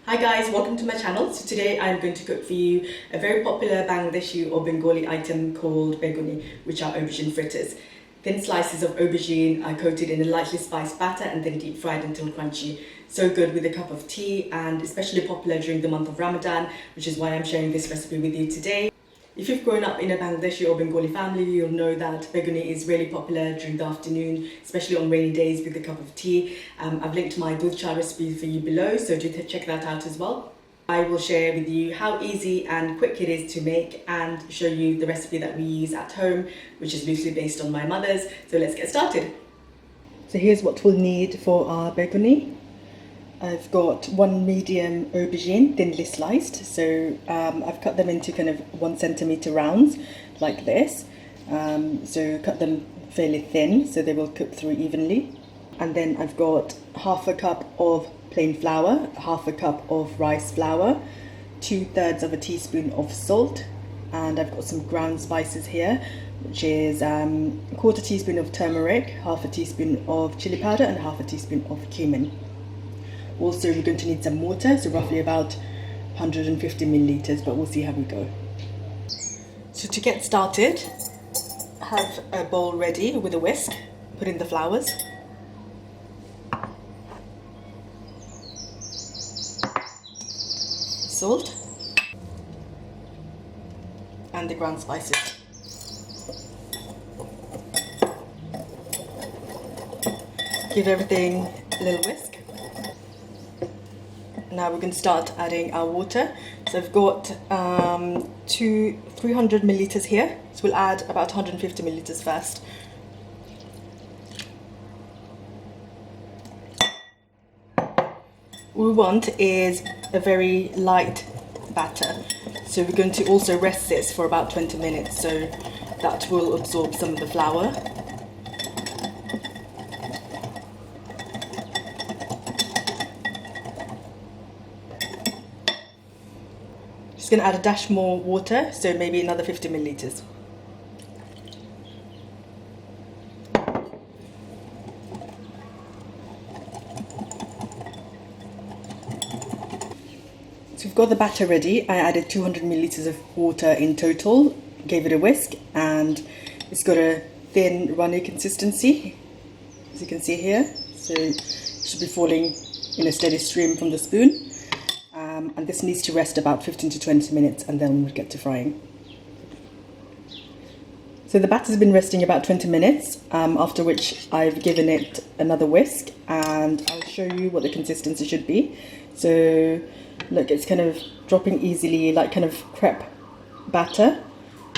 Hi guys, welcome to my channel. So today I'm going to cook for you a very popular Bangladeshi or Bengali item called Beguni, which are aubergine fritters. Thin slices of aubergine are coated in a lightly spiced batter and then deep fried until crunchy. So good with a cup of tea and especially popular during the month of Ramadan, which is why I'm sharing this recipe with you today. If you've grown up in a Bangladeshi or Bengali family, you'll know that Beguni is really popular during the afternoon, especially on rainy days with a cup of tea. I've linked my dudh cha recipe for you below, so do check that out as well. I will share with you how easy and quick it is to make and show you the recipe that we use at home, which is loosely based on my mother's. So let's get started. So here's what we'll need for our Beguni. I've got one medium aubergine, thinly sliced, so I've cut them into kind of 1 centimetre rounds, like this. So cut them fairly thin, so they will cook through evenly. And then I've got half a cup of plain flour, half a cup of rice flour, 2/3 of a teaspoon of salt, and I've got some ground spices here, which is 1/4 teaspoon of turmeric, half a teaspoon of chilli powder, and half a teaspoon of cumin. Also, we're going to need some water, so roughly about 150 milliliters, but we'll see how we go. So to get started, have a bowl ready with a whisk, put in the flours, salt, and the ground spices. Give everything a little whisk. Now we're going to start adding our water. So I've got 300 milliliters here. So we'll add about 150 milliliters first. What we want is a very light batter. So we're going to also rest this for about 20 minutes, so that will absorb some of the flour. Just going to add a dash more water, so maybe another 50 milliliters. So we've got the batter ready. I added 200 milliliters of water in total, gave it a whisk, and it's got a thin runny consistency, as you can see here. So it should be falling in a steady stream from the spoon. And this needs to rest about 15 to 20 minutes, and then we'll get to frying. So the batter's been resting about 20 minutes, after which I've given it another whisk, and I'll show you what the consistency should be. So look, it's kind of dropping easily, like kind of crepe batter.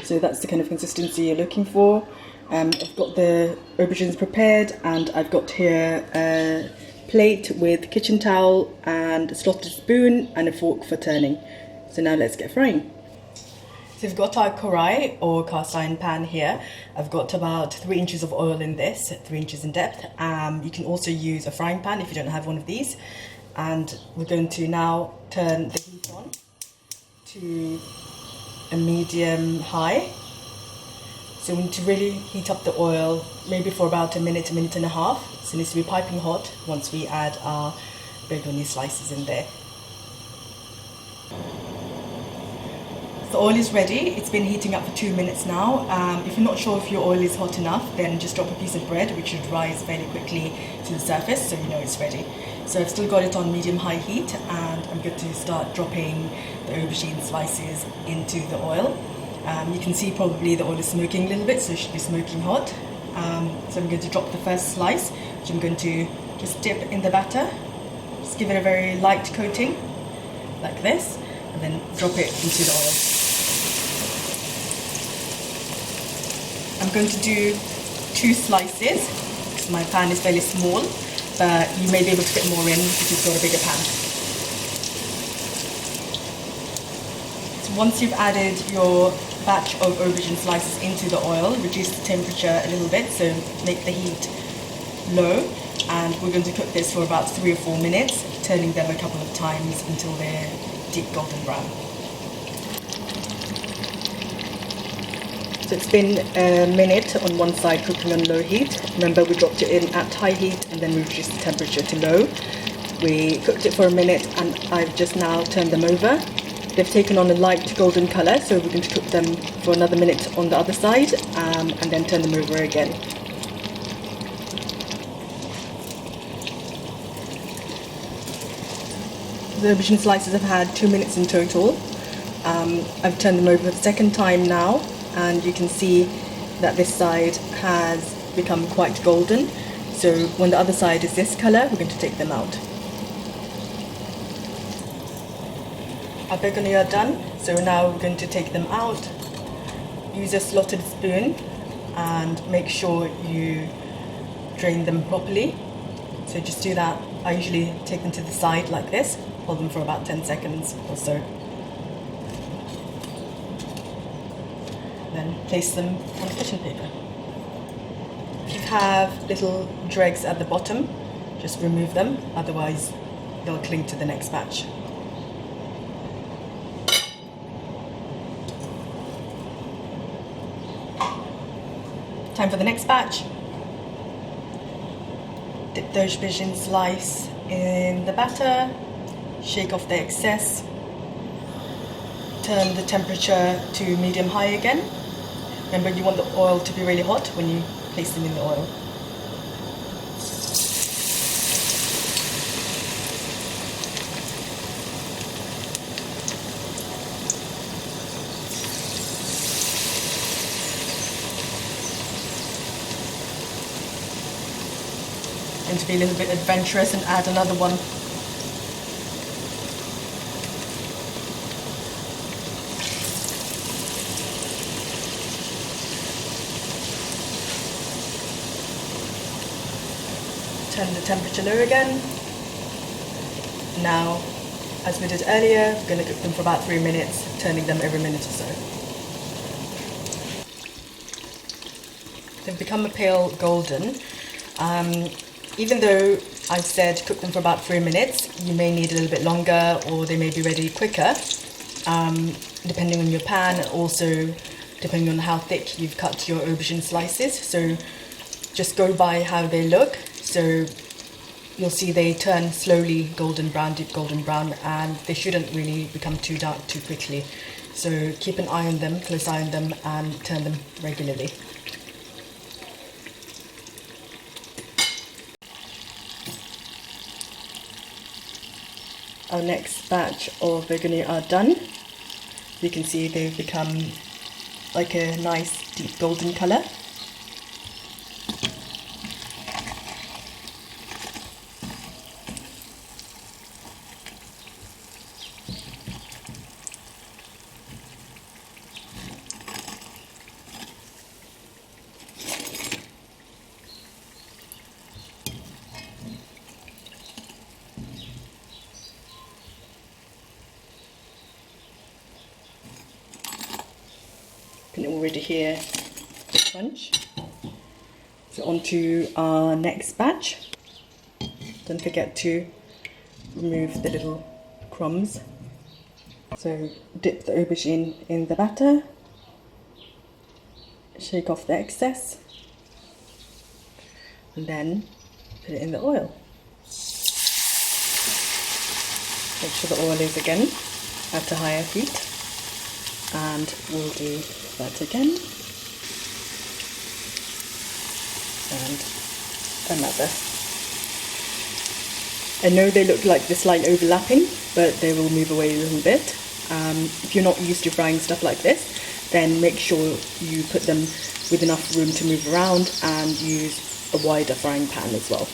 So that's the kind of consistency you're looking for. I've got the aubergines prepared, and I've got here a plate with kitchen towel and a slotted spoon and a fork for turning. So now let's get frying. So we've got our karai or cast iron pan here. I've got about 3 inches of oil in this, 3 inches in depth. You can also use a frying pan if you don't have one of these. And we're going to now turn the heat on to a medium high. So we need to really heat up the oil, maybe for about a minute and a half. So it needs to be piping hot once we add our Beguni slices in there. The oil is ready. It's been heating up for 2 minutes now. If you're not sure if your oil is hot enough, then just drop a piece of bread, which should rise fairly quickly to the surface, so you know it's ready. So I've still got it on medium-high heat, and I'm going to start dropping the aubergine slices into the oil. You can see probably the oil is smoking a little bit, so it should be smoking hot. So I'm going to drop the first slice, which I'm going to just dip in the batter. Just give it a very light coating, like this, and then drop it into the oil. I'm going to do 2 slices, because my pan is fairly small, but you may be able to fit more in if you've got a bigger pan. So once you've added your batch of aubergine slices into the oil, reduce the temperature a little bit, so make the heat low, and we're going to cook this for about 3 or 4 minutes, turning them a couple of times until they're deep golden brown. So it's been a minute on one side cooking on low heat. Remember, we dropped it in at high heat and then we reduced the temperature to low. We cooked it for a minute and I've just now turned them over. They've taken on a light golden colour, so we're going to cook them for another minute on the other side and then turn them over again. The aubergine slices have had 2 minutes in total. I've turned them over for the second time now, and you can see that this side has become quite golden. So when the other side is this colour, we're going to take them out. Our beguni are done, so now we're going to take them out. Use a slotted spoon and make sure you drain them properly. So just do that. I usually take them to the side like this, hold them for about 10 seconds or so. Then place them on kitchen paper. If you have little dregs at the bottom, just remove them, otherwise they'll cling to the next batch. Time for the next batch. Dip the aubergine slice in the batter, shake off the excess, turn the temperature to medium-high again. Remember, you want the oil to be really hot when you place them in the oil. And to be a little bit adventurous and add another one. Turn the temperature low again. Now, as we did earlier, we're going to cook them for about 3 minutes, turning them every minute or so. They've become a pale golden. Even though I've said cook them for about 3 minutes, you may need a little bit longer, or they may be ready quicker, depending on your pan, and also depending on how thick you've cut your aubergine slices. So just go by how they look. So you'll see they turn slowly golden brown, deep golden brown, and they shouldn't really become too dark too quickly. So keep an eye on them, close eye on them, and turn them regularly. Our next batch of beguni are done. You can see they've become like a nice deep golden colour. You can already hear the crunch. So on to our next batch. Don't forget to remove the little crumbs. So dip the aubergine in the batter, shake off the excess, and then put it in the oil. Make sure the oil is again at a higher heat, and we'll do that again, and another. I know they look like the slight overlapping, but they will move away a little bit. If you're not used to frying stuff like this, then make sure you put them with enough room to move around and use a wider frying pan as well.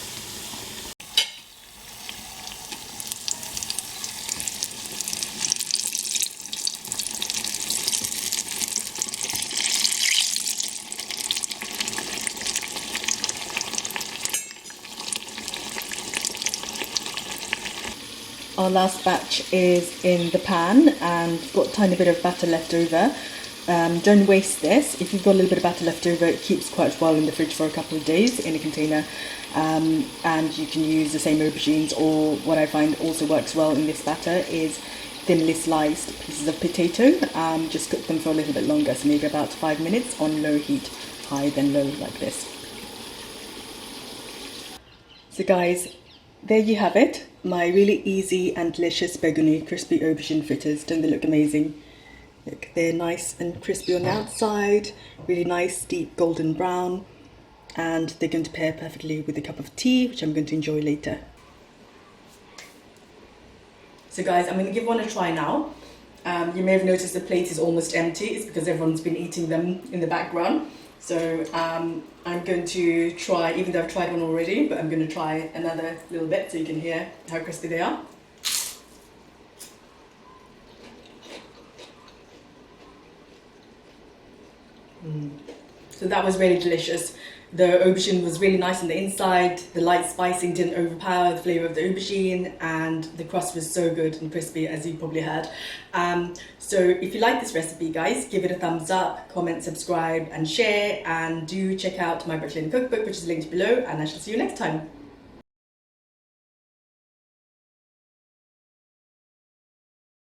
Our last batch is in the pan, and we've got a tiny bit of batter left over. Don't waste this. If you've got a little bit of batter left over, it keeps quite well in the fridge for a couple of days in a container, and you can use the same aubergines, or what I find also works well in this batter is thinly sliced pieces of potato. Just cook them for a little bit longer, so maybe about 5 minutes on low heat, high then low, like this. So guys, there you have it, my really easy and delicious Beguni crispy aubergine fritters. Don't they look amazing? Look, they're nice and crispy on the outside, really nice deep golden brown, and they're going to pair perfectly with a cup of tea, which I'm going to enjoy later. So guys, I'm going to give one a try now. You may have noticed the plate is almost empty. It's because everyone's been eating them in the background. So I'm going to try, even though I've tried one already, but I'm going to try another little bit so you can hear how crispy they are. So that was really delicious. The aubergine was really nice on the inside, the light spicing didn't overpower the flavour of the aubergine, and the crust was so good and crispy, as you probably heard. So if you like this recipe, guys, give it a thumbs up, comment, subscribe and share, and do check out my Brooklyn cookbook, which is linked below, and I shall see you next time.